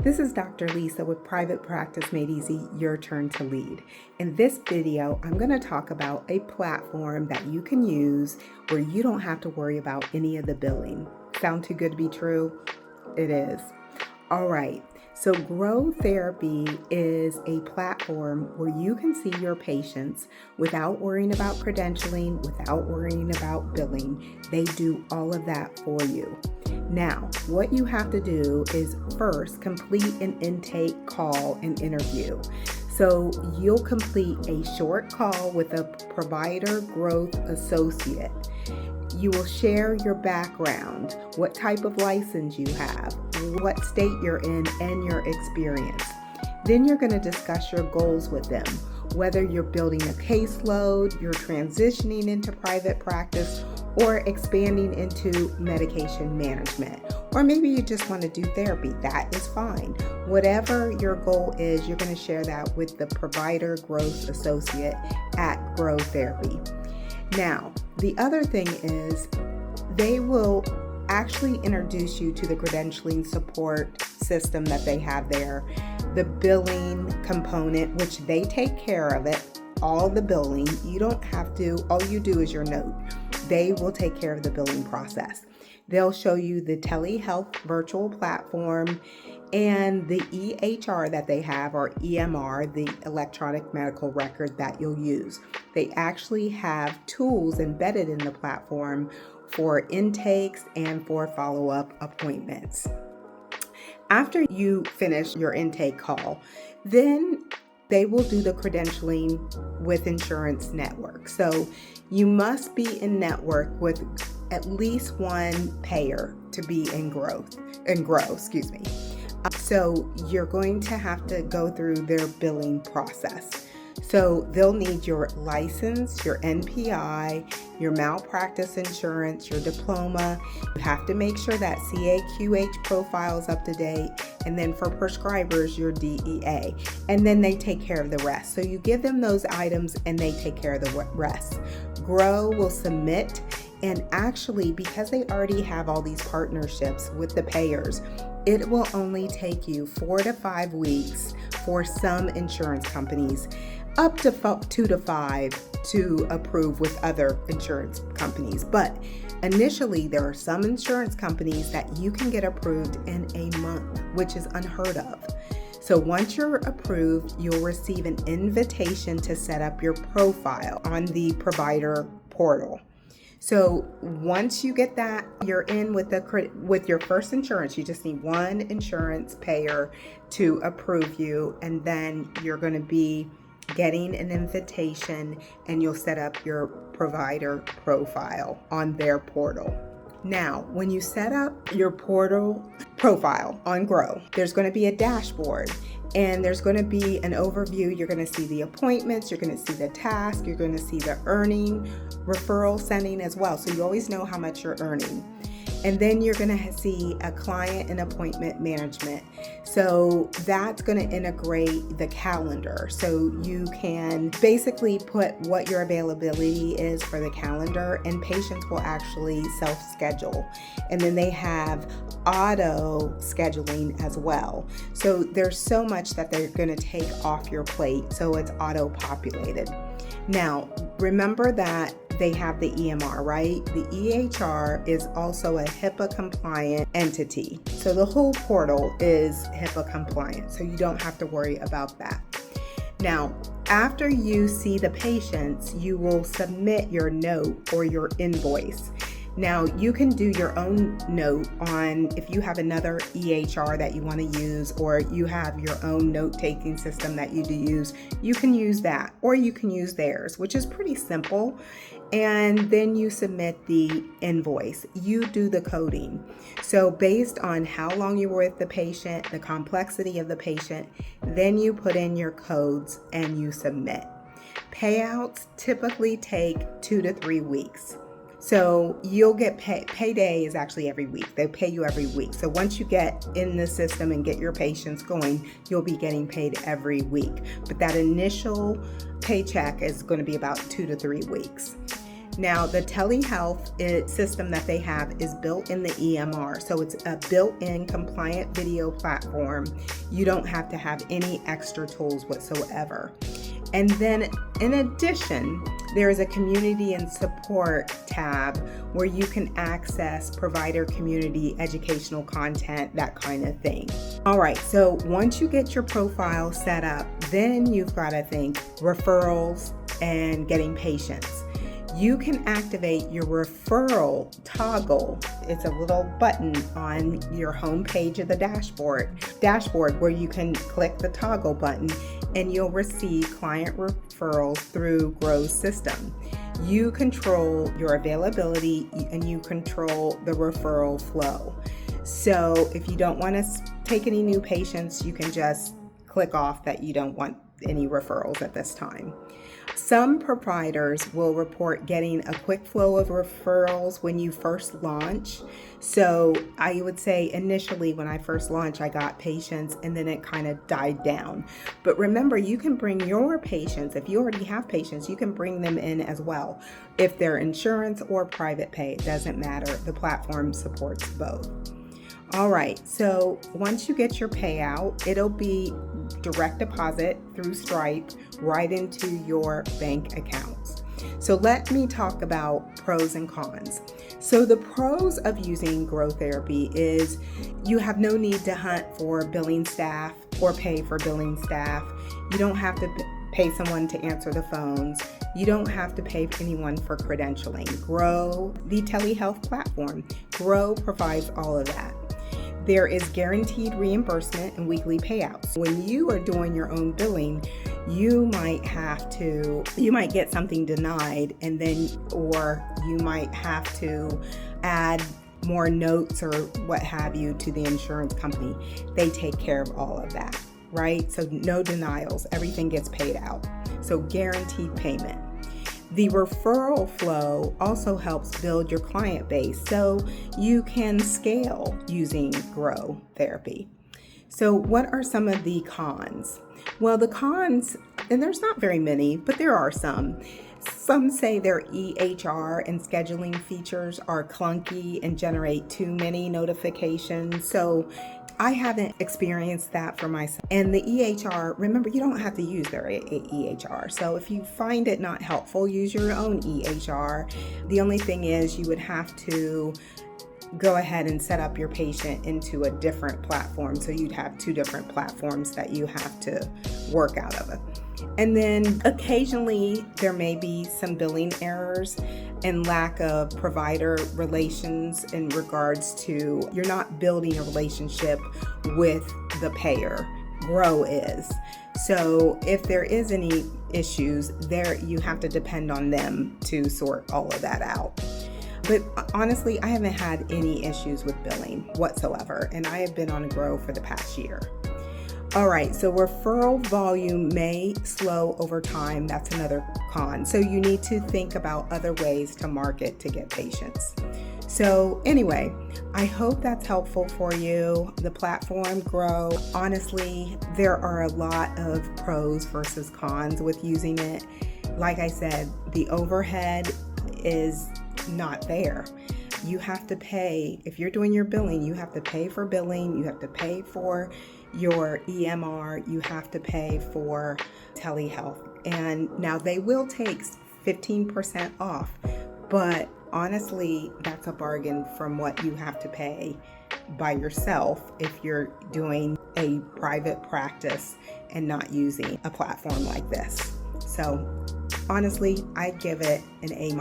This is Dr. Lisa with Private Practice Made Easy, Your Turn to Lead. In this video, I'm going to talk about a platform that you can use where you don't have to worry about any of the billing. Sound too good to be true? It is. All right. So Grow Therapy is a platform where you can see your patients without worrying about credentialing, without worrying about billing. They do all of that for you. Now, what you have to do is first complete an intake call and interview. So you'll complete a short call with a provider growth associate. You will share your background, what type of license you have, what state you're in, and your experience. Then you're going to discuss your goals with them, whether you're building a caseload, you're transitioning into private practice, or expanding into medication management. Or maybe you just want to do therapy. That is fine. Whatever your goal is, you're going to share that with the provider growth associate at Grow Therapy. Now, the other thing is they will actually introduce you to the credentialing support system that they have there, the billing component, which they take care of it, all the billing. You don't have to, all you do is your note. They will take care of the billing process. They'll show you the telehealth virtual platform and the EHR that they have, or EMR, the electronic medical record that you'll use. They actually have tools embedded in the platform for intakes and for follow-up appointments. After you finish your intake call, then they will do the credentialing with Insurance Network. So you must be in network with at least one payer to be in Grow. So you're going to have to go through their billing process. So they'll need your license, your NPI, your malpractice insurance, your diploma. You have to make sure that CAQH profile is up to date. And then for prescribers, your DEA. And then they take care of the rest. So you give them those items and they take care of the rest. Grow will submit. And actually, because they already have all these partnerships with the payers, it will only take you 4 to 5 weeks for some insurance companies, up to 2 to 5 to approve with other insurance companies. But initially, there are some insurance companies that you can get approved in a month, which is unheard of. So once you're approved, you'll receive an invitation to set up your profile on the provider portal. So once you get that, you're in with your first insurance. You just need one insurance payer to approve you, and then you're going to be getting an invitation and you'll set up your provider profile on their portal. Now, when you set up your portal profile on Grow, there's going to be a dashboard and there's going to be an overview. You're going to see the appointments, you're going to see the task, you're going to see the earning, referral sending as well. So you always know how much you're earning. And then you're going to see a client and appointment management. So that's going to integrate the calendar. So you can basically put what your availability is for the calendar, and patients will actually self-schedule. And then they have auto scheduling as well. So there's so much that they're going to take off your plate. So it's auto populated. Now, remember that they have the EMR, right? The EHR is also a HIPAA compliant entity. So the whole portal is HIPAA compliant, so you don't have to worry about that. Now, after you see the patients, you will submit your note or your invoice. Now, you can do your own note on if you have another EHR that you want to use, or you have your own note-taking system that you do use, you can use that, or you can use theirs, which is pretty simple. And then you submit the invoice. You do the coding. So based on how long you were with the patient, the complexity of the patient, then you put in your codes and you submit. Payouts typically take 2 to 3 weeks. So you'll get payday is actually every week. They pay you every week. So once you get in the system and get your patients going, you'll be getting paid every week. But that initial paycheck is going to be about 2 to 3 weeks. Now, the telehealth system that they have is built in the EMR. So it's a built-in compliant video platform. You don't have to have any extra tools whatsoever. And then in addition, there is a community and support tab where you can access provider community educational content, that kind of thing. All right, so once you get your profile set up, then you've got to think referrals and getting patients. You can activate your referral toggle. It's a little button on your home page of the dashboard where you can click the toggle button and you'll receive client referrals through Grow's system. You control your availability and you control the referral flow. So if you don't want to take any new patients, you can just click off that you don't want any referrals at this time. Some providers will report getting a quick flow of referrals when you first launch. So I would say initially when I first launched, I got patients and then it kind of died down. But remember, you can bring your patients, if you already have patients, you can bring them in as well. If they're insurance or private pay, it doesn't matter. The platform supports both. All right, so once you get your payout, it'll be direct deposit through Stripe right into your bank accounts. So let me talk about pros and cons. So the pros of using Grow Therapy is you have no need to hunt for billing staff or pay for billing staff. You don't have to pay someone to answer the phones. You don't have to pay anyone for credentialing. Grow, the telehealth platform, Grow provides all of that. There is guaranteed reimbursement and weekly payouts. When you are doing your own billing, you might get something denied or you might have to add more notes or what have you to the insurance company. They take care of all of that, right? So no denials, everything gets paid out. So guaranteed payment. The referral flow also helps build your client base so you can scale using Grow Therapy. So what are some of the cons? Well, the cons, and there's not very many, but there are some. Some say their EHR and scheduling features are clunky and generate too many notifications. So I haven't experienced that for myself. And the EHR, remember, you don't have to use their EHR. So if you find it not helpful, use your own EHR. The only thing is you would have to go ahead and set up your patient into a different platform. So you'd have two different platforms that you have to work out of it. And then occasionally there may be some billing errors and lack of provider relations in regards to you're not building a relationship with the payer. Grow is. So if there is any issues there, you have to depend on them to sort all of that out. But honestly, I haven't had any issues with billing whatsoever, and I have been on Grow for the past year. All right, so referral volume may slow over time. That's another con. So you need to think about other ways to market to get patients. So anyway, I hope that's helpful for you. The platform Grow, honestly, there are a lot of pros versus cons with using it. Like I said, the overhead is not there. You have to pay. If you're doing your billing, you have to pay for billing, you have to pay for your EMR, you have to pay for telehealth. And now they will take 15% off, but honestly, that's a bargain from what you have to pay by yourself if you're doing a private practice and not using a platform like this. So honestly, I'd give it an A-.